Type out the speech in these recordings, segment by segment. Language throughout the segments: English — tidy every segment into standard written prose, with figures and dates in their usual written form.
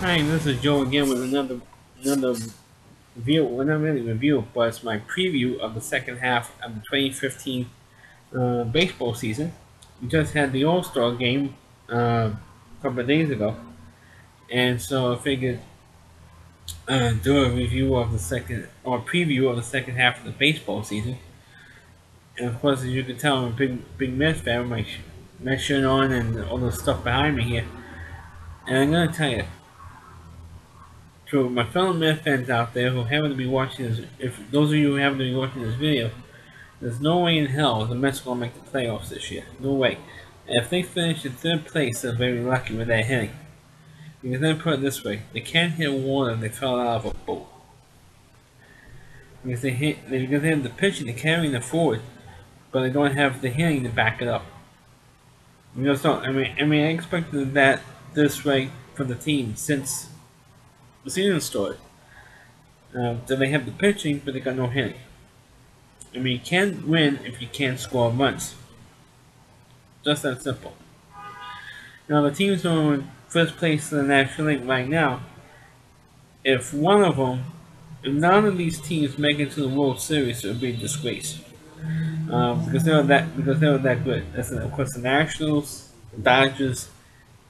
Hi, this is Joe again with another review. Well, not really review, but it's my preview of the second half of the 2015 baseball season. We just had the All Star game a couple of days ago, and so I figured do a review of the second or preview of the second half of the baseball season. And of course, as you can tell, I'm a big Mets fan with my Mets shirt on and all the stuff behind me here. And I'm gonna tell you, to my fellow Mets fans out there who happen to be watching this, if those of you who happen to be watching this video, there's no way in hell the Mets are going to make the playoffs this year. No way. And if they finish in third place, they're very lucky with that hitting. Because let me put it this way, they can't hit water if they fell out of a boat. Because because they have the pitching to carry the forward, but they don't have the hitting to back it up. You know, so I expected that this way for the team since the season started. That they have the pitching, but they got no hitting. You can't win if you can't score runs. Just that simple. Now, the teams who are in first place in the National League right now, if one of them, if none of these teams make it to the World Series, it would be a disgrace. Because they were that good. That's of course the Nationals, the Dodgers,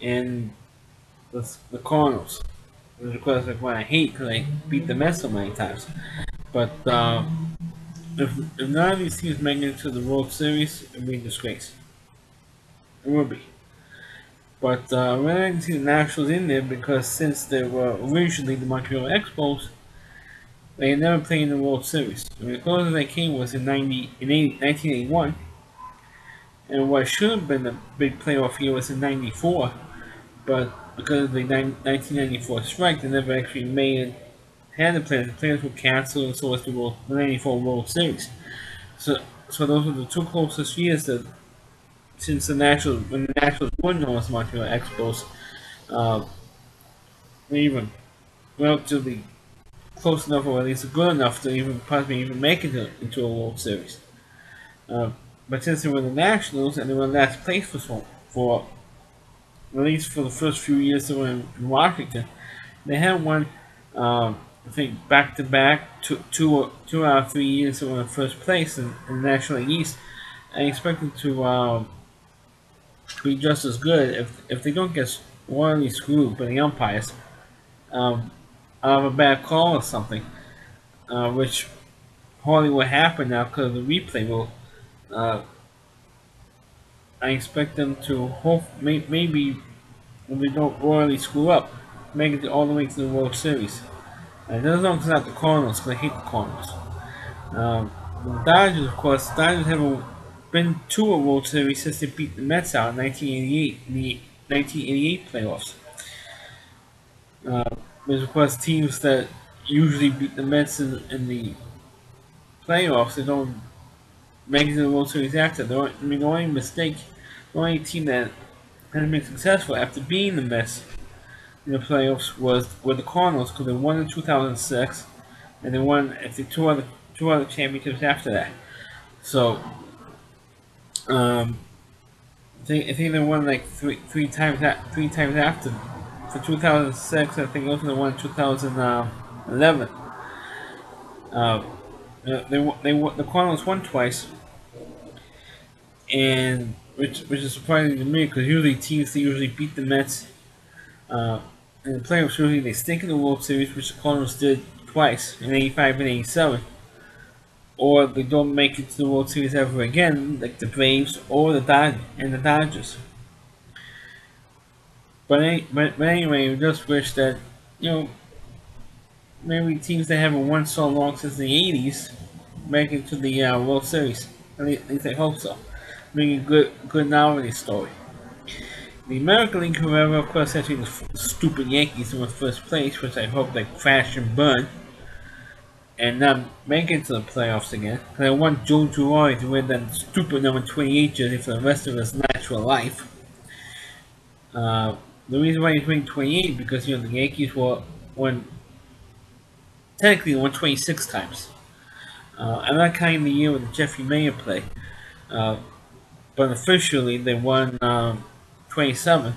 and the Cardinals. Which of course like what I hate because I beat the Mets so many times. But if none of these teams make it to the World Series, it would be a disgrace. It would be. But when I can see the Nationals in there because since they were originally the Montreal Expos, they had never played in the World Series. The closest they came was in 1981, and what should have been a big playoff year was in '94, but because of the 1994 strike, they never actually made it. Had the plans. The plans were canceled, and so was the '94 World Series. So those were the two closest years that since when the Nationals were known as Montreal Expos, uh, they even relatively close enough, or at least good enough to even possibly even make it into a World Series. Uh, but since they were the Nationals and they were in last place for at least for the first few years they were in Washington, they had won, I think, back to back, two out of 3 years they were in first place in the National League East. I expect them to be just as good if they don't get royally screwed by the umpires um, out of a bad call or something, which hardly will happen now because of the replay rule. Uh, I expect them to maybe when they don't royally screw up, make it all the way to the World Series. And as long as it's not the Cardinals, because I hate the Cardinals. The Dodgers, of course, the Dodgers haven't been to a World Series since they beat the Mets out in 1988 in the 1988 playoffs. There's of course teams that usually beat the Mets in the playoffs. They don't make it to the World Series after. The only mistake, the only team that has been successful after being the Mets in the playoffs were the Cardinals because they won in 2006 and they won I think two other championships after that. So um, I think they won like three times after. For 2006, I think also they won in 2011. The Cardinals won twice, and which is surprising to me because usually teams they usually beat the Mets uh, in the playoffs. Usually they stink in the World Series, which the Cardinals did twice in '85 and '87, or they don't make it to the World Series ever again, like the Braves or the Dodgers. But anyway, we just wish that you know maybe teams that haven't won so long since the '80s make it to the World Series. At least I hope so. Make a good novelty story. The American League, however, of course, actually the stupid Yankees in first place, which I hope they crash and burn and not make it to the playoffs again. Because I want Joe Girardi to wear that stupid number 28 jersey for the rest of his natural life. The reason why he's wearing 28 because the Yankees won technically won 26 times. I'm not counting the year with Jeffrey Mayer play, but officially they won 27.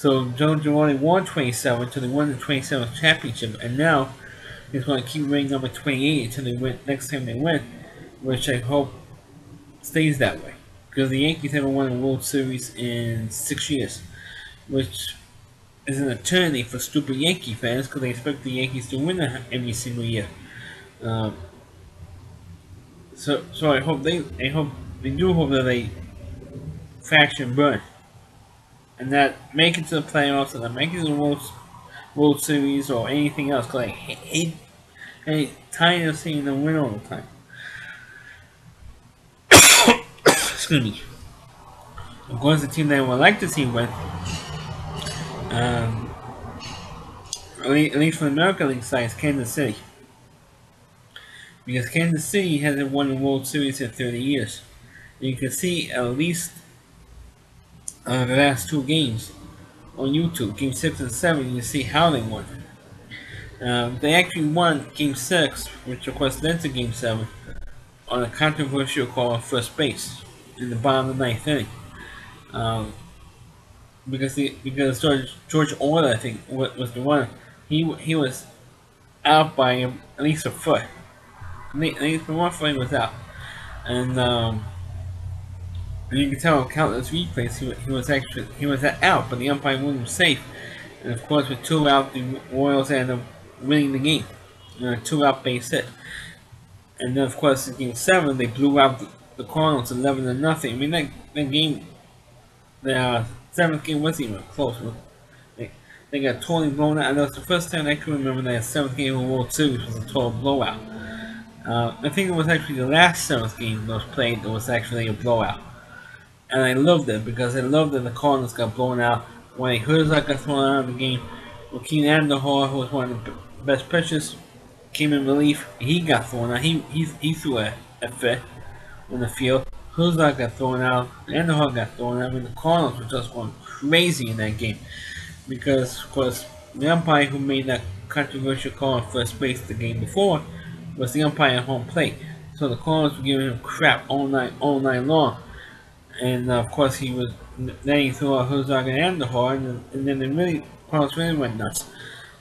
So Joe Girardi won 27 until they won the 27th championship, and now he's going to keep winning number 28 until they win next time they win, which I hope stays that way. Because the Yankees haven't won a World Series in 6 years, which is an eternity for stupid Yankee fans because they expect the Yankees to win every single year. Um, so I hope they do hope that they crash and burn, and that make it to the playoffs and that make it to the World Series or anything else. Because I hate tired of seeing them win all the time. Excuse me. Of course, the team that I would like to see win, at least for the American League side, is Kansas City. Because Kansas City hasn't won the World Series in 30 years. And you can see at least the last two games on YouTube, Game 6 and 7, you see how they won. They actually won Game 6, which of course led to Game 7, on a controversial call on first base in the bottom of the ninth inning. Because George Order, I think, was the one. He was out by at least a foot. At least one foot he was out, and you can tell on countless replays he was out, but the umpire ruled him safe. And of course, with 2 out, the Royals ended up winning the game. 2-out base hit. And then, of course, in Game 7, they blew out the Cardinals 11-0. I mean, that game, the 7th game wasn't even close. They got totally blown out. And that was the first time I can remember that 7th game of the World Series was a total blowout. I think it was actually the last 7th game that was played that was actually a blowout. And I loved it because I loved that the Cardinals got blown out. When Herzog got thrown out of the game, Joaquin Andujar, who was one of the best pitchers, came in relief. He got thrown out. He threw a fit on the field. Herzog got thrown out. Andujar got thrown out. I mean, the Cardinals were just going crazy in that game because, of course, the umpire who made that controversial call on first base the game before was the umpire at home plate. So the Cardinals were giving him crap all night long. And of course, then he threw out Herzog and Andujar, and then the Cardinals really went nuts.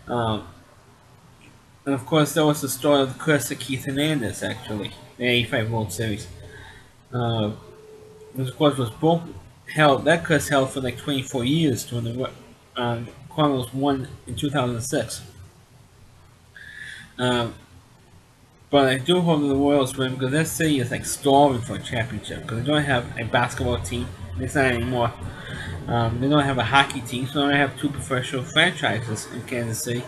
And of course, that was the start of the curse of Keith Hernandez, actually, the 85 World Series. Which of course was that curse held for like 24 years when the Cardinals won in 2006. But I do hope that the Royals win because that city is like starving for a championship because they don't have a basketball team. It's not anymore. They don't have a hockey team, so they have 2 professional franchises in Kansas City.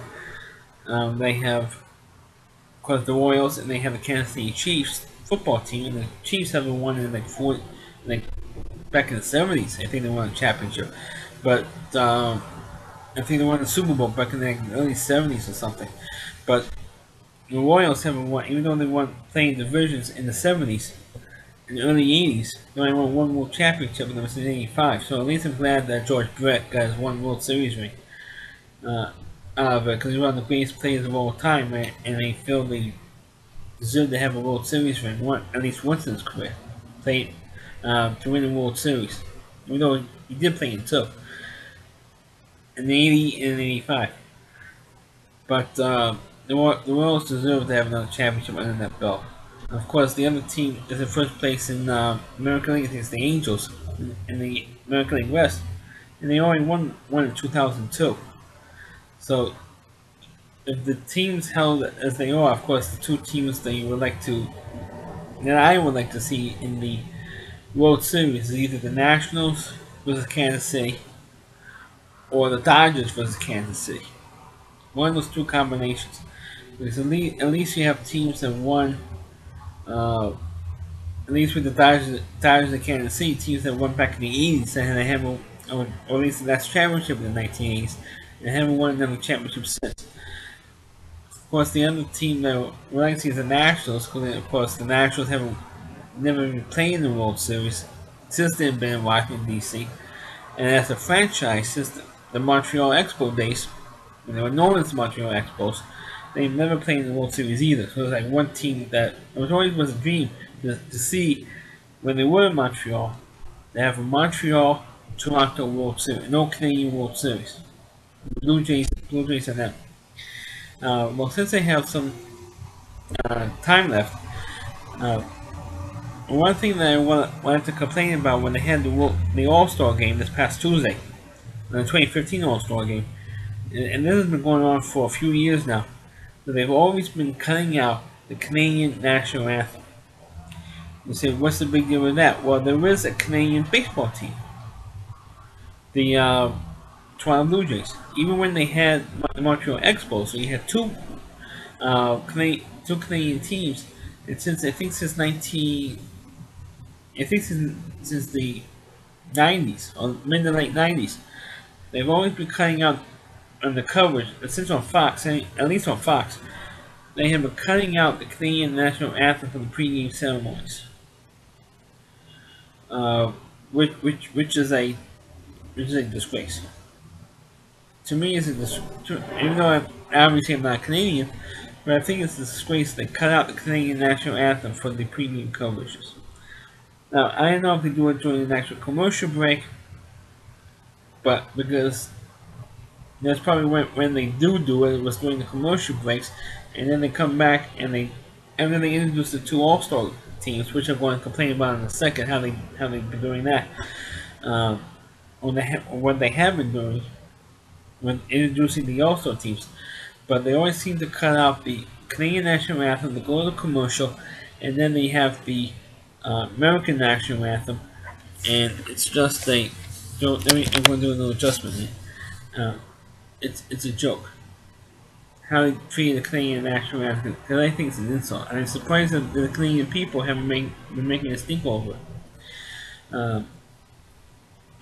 They have, of course, the Royals, and they have the Kansas City Chiefs football team, and the Chiefs haven't won in back in the 70s. I think they won a championship, but I think they won the Super Bowl back in the early 70s or something. But the Royals haven't won, even though they won playing divisions in the 70s, in the early 80s. They only won 1 World Championship, and it was in '85. So at least I'm glad that George Brett got his 1 World Series ring out of it, because he's one of the greatest players of all time, and they feel they deserve to have a World Series ring at least once in his career. Played to win the World Series, even though he did play in 2, in the 80 and 85. But the Royals deserve to have another championship under that belt. And of course, the other team is in first place in American League against the Angels in the American League West, and they only won in 2002. So, if the teams held as they are, of course, the 2 teams that I would like to see in the World Series is either the Nationals versus Kansas City or the Dodgers versus Kansas City. One of those 2 combinations. Because at least you have teams that won. At least with the Dodgers and Kansas City, teams that won back in the 80s and they haven't, or at least the last championship in the 1980s, and haven't won another championship since. Of course, the other team that we'd like to see is the Nationals, because of course the Nationals never been playing in the World Series since they've been in Washington D.C. And as a franchise, since the Montreal Expo days, when they were known as Montreal Expos, they've never played in the World Series either. So it was like one team that it always was a dream to see when they were in Montreal. They have a Montreal Toronto World Series, no Canadian World Series. Blue Jays and them. Well, since they have some time left, one thing that I wanted to complain about when they had the All-Star game this past Tuesday, the 2015 All-Star game, and this has been going on for a few years now, that they've always been cutting out the Canadian national anthem. You say, what's the big deal with that? Well, there is a Canadian baseball team, the Toronto Blue Jays. Even when they had the Montreal Expos, so you had two Canadian teams, and since since the 90s or mid to late 90s, they've always been cutting out on the coverage. Since on Fox, at least on Fox, they have been cutting out the Canadian national anthem from the pregame ceremonies, which is a disgrace. To me, it's a disgrace. Even though obviously I'm not Canadian, but I think it's a disgrace they cut out the Canadian national anthem for the pregame coverages. Now, I don't know if they do it during the actual commercial break, but because that's probably when they do it, it was during the commercial breaks, and then they come back and then they introduce the two All-Star teams, which I'm going to complain about in a second, how they've been doing that, or what they have been doing when introducing the All-Star teams. But they always seem to cut out the Canadian national anthem, they go to the commercial, and then they have the American national anthem, and it's just I'm going to do a little adjustment here. It's a joke how they treat the Canadian national anthem, because I think it's an insult, and I'm surprised that the Canadian people haven't been making a stink over it.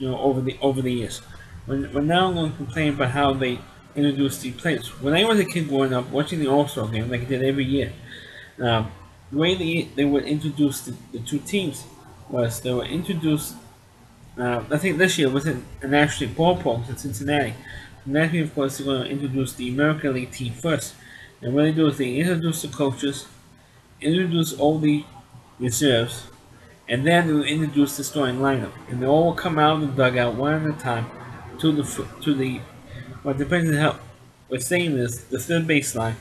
Over the years. When now I'm going to complain about how they introduced the players. When I was a kid growing up, watching the All-Star game like I did every year, the way they would introduce the two teams was they would introduce. I think this year was in National League ballparks in Cincinnati. Naturally, of course, they're going to introduce the American League team first. And what they do is they introduce the coaches, introduce all the reserves, and then they will introduce the starting lineup. And they all will come out of the dugout one at a time to the what depends on how we're saying this, the third baseline,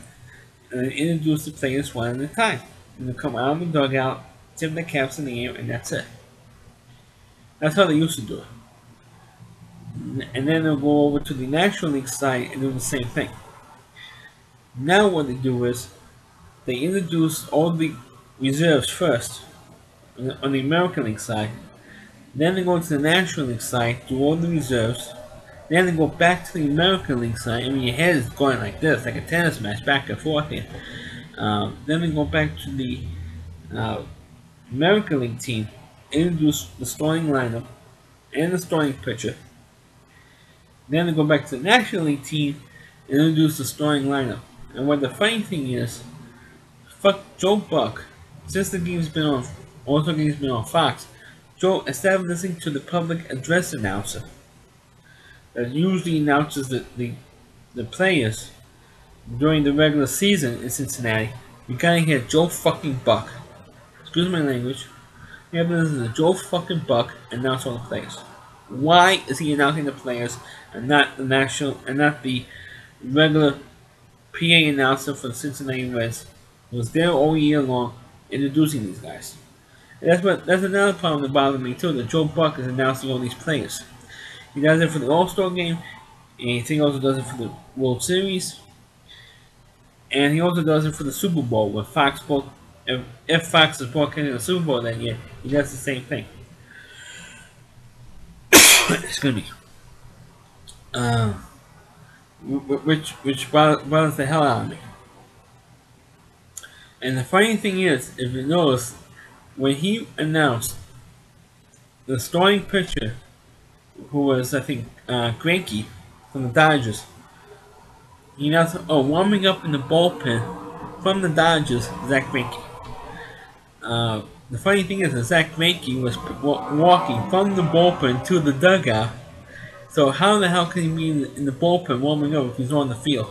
and then introduce the players one at a time. And they'll come out of the dugout, tip the caps in the air, and that's it. That's how they used to do it. And then they'll go over to the National League side and do the same thing. Now what they do is they introduce all the reserves first on the American League side. Then they go to the National League side, do all the reserves. Then they go back to the American League side. I mean, your head is going like this, like a tennis match, back and forth here. Then they go back to the American League team, introduce the starting lineup and the starting pitcher. Then they go back to the National League team and introduce the starting lineup. And what the funny thing is, fuck Joe Buck, since the game's been on, also game's been on Fox, Joe, instead of listening to the public address announcer that usually announces the players during the regular season in Cincinnati, you gotta hear Joe fucking Buck. Excuse my language. You have to listen to Joe fucking Buck announce all the players. Why is he announcing the players and not the national and not the regular PA announcer for the Cincinnati Reds, who was there all year long introducing these guys? And that's another problem that bothers me too, that Joe Buck is announcing all these players. He does it for the All-Star game, and he also does it for the World Series, and he also does it for the Super Bowl when Fox if Fox is broadcasting the Super Bowl that year, he does the same thing. Excuse me. Which bothers the hell out of me. And the funny thing is, if you notice, when he announced the starting pitcher, who was I think Greinke from the Dodgers, he announced, warming up in the bullpen from the Dodgers, Zach Greinke. The funny thing is that Zach Greinke was walking from the bullpen to the dugout. So how the hell can he be in the bullpen warming up if he's on the field?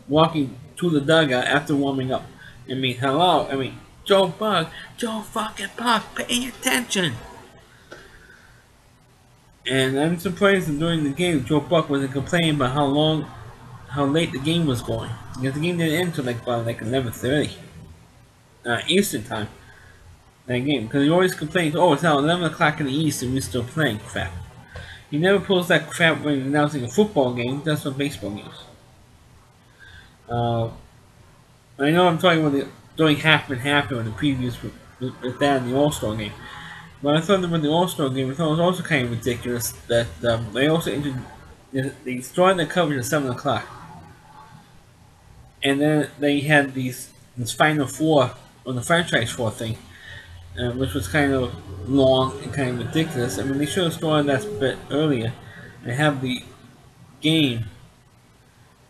Walking to the dugout after warming up. I mean, hello? I mean, Joe fucking Buck, pay attention! And I'm surprised that during the game, Joe Buck wasn't complaining about how late the game was going. Because the game didn't end until about 11:30 Eastern time. That game, because he always complains, oh, it's now 11 o'clock in the East and we're still playing crap. He never pulls that crap when he's announcing a football game. That's what baseball games. I know I'm talking about doing half and half in the previews with that in the All-Star game. But I thought about the All-Star game, I thought it was also kind of ridiculous that they also they started the coverage at 7 o'clock. And then they had this Final Four, on the Franchise 4 thing, which was kind of long and kind of ridiculous. I mean, they should have started that a bit earlier and have the game.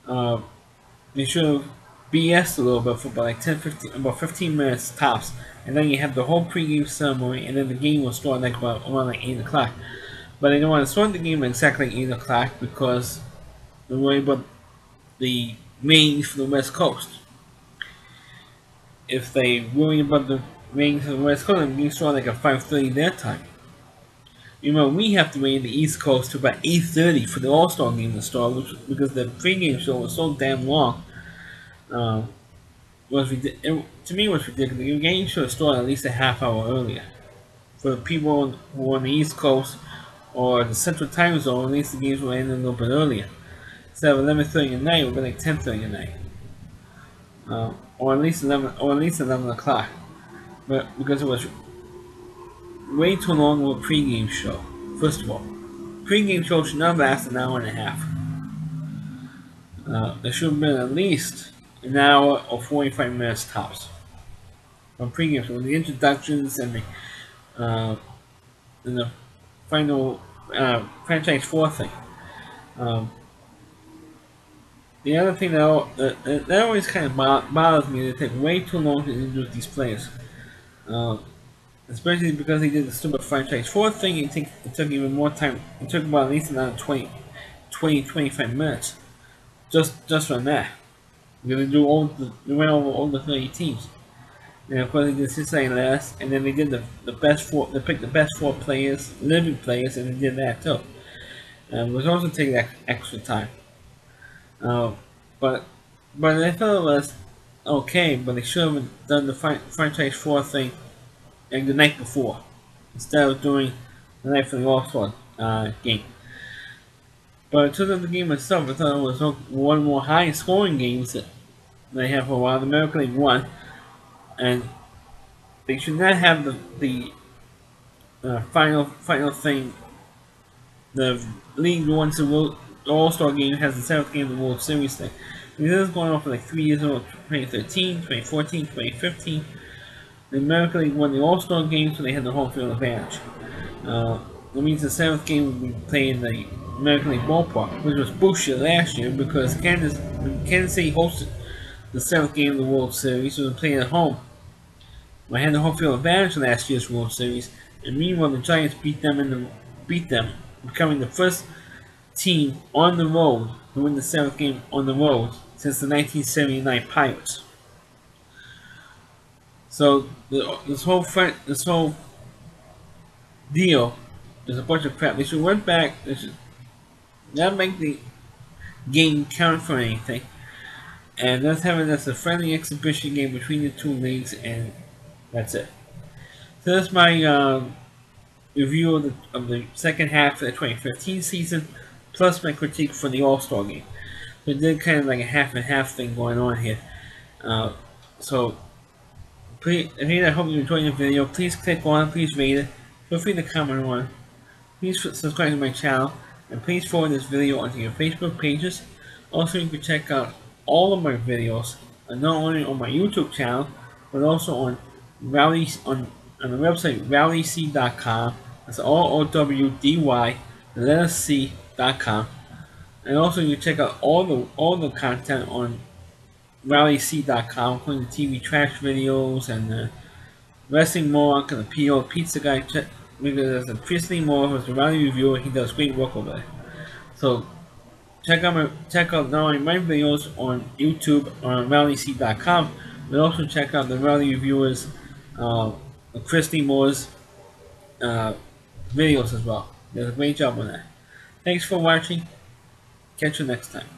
They should have BS a little bit for about 15 minutes tops, and then you have the whole pregame ceremony, and then the game will start around 8 o'clock. But they don't want to start the game at exactly 8 o'clock because they're worried about the ratings for the West Coast. If they worry about the ratings for the West Coast, the game start at 5:30 their time. You know, we have to wait in the East Coast to about 8:30 for the All-Star game to start, because the pregame show was so damn long. To me, it was ridiculous. The game should have started at least a half hour earlier. For the people who are on the East Coast or the Central Time Zone, at least the games will end a little bit earlier. Instead of 11:30 at night, it would be 10:30 at night, or at least 11 o'clock. But because it was way too long of a pregame show. First of all, pregame show should not last an hour and a half. There should have been at least an hour or 45 minutes tops on pregame show, with the introductions and the final Franchise 4 thing. The other thing that always kind of bothers me, they take way too long to introduce these players. Especially because they did the stupid Franchise 4 thing, it took even more time. It took about at least another 25 minutes. Just on that. Because they went over all the 30 teams. And of course they did Cincinnati last, and then they did the best four. They picked the best 4 players, living players, and they did that too. It was also taking that extra time. But I felt it was okay, but they should have done the Franchise 4 thing the night before, instead of doing the night for the All-Star game. But in terms of the game itself, I thought it was one of the more high-scoring games that they have for a while. The American League won, and they should not have the final thing. The league wants the All-Star game has the 7th game of the World Series thing. This is going on for 3 years ago, 2013, 2014, 2015. The American League won the All-Star game, so they had the home field advantage. That means the 7th game would be played in the American League ballpark, which was bullshit last year because Kansas City hosted the 7th game of the World Series, so they played at home. I had the home field advantage in last year's World Series, and meanwhile the Giants beat them, becoming the first team on the road to win the 7th game on the road since the 1979 Pirates. So this whole deal is a bunch of crap. They should went back. They should not make the game count for anything, and let's have it as a friendly exhibition game between the two leagues, and that's it. So that's my review of the second half of the 2015 season, plus my critique for the All-Star game. So it did kind of like a half and half thing going on here. So please, I hope you enjoyed the video. Please click on it, please rate it, feel free to comment on it. Please subscribe to my channel, and please forward this video onto your Facebook pages. Also, you can check out all of my videos, not only on my YouTube channel, but also on the website rallyc.com. That's ROWDY, the letter C.com. And also, you can check out all the content on rallyc.com, including the TV trash videos and the Wrestling Mohawk and the PO Pizza Guy. Because there's a Presley Moore who's a rally reviewer, he does great work over there. So check out not only my videos on YouTube on rallyc.com, but also check out the rally reviewers, Presley Moore's videos as well. Does a great job on that. Thanks for watching. Catch you next time.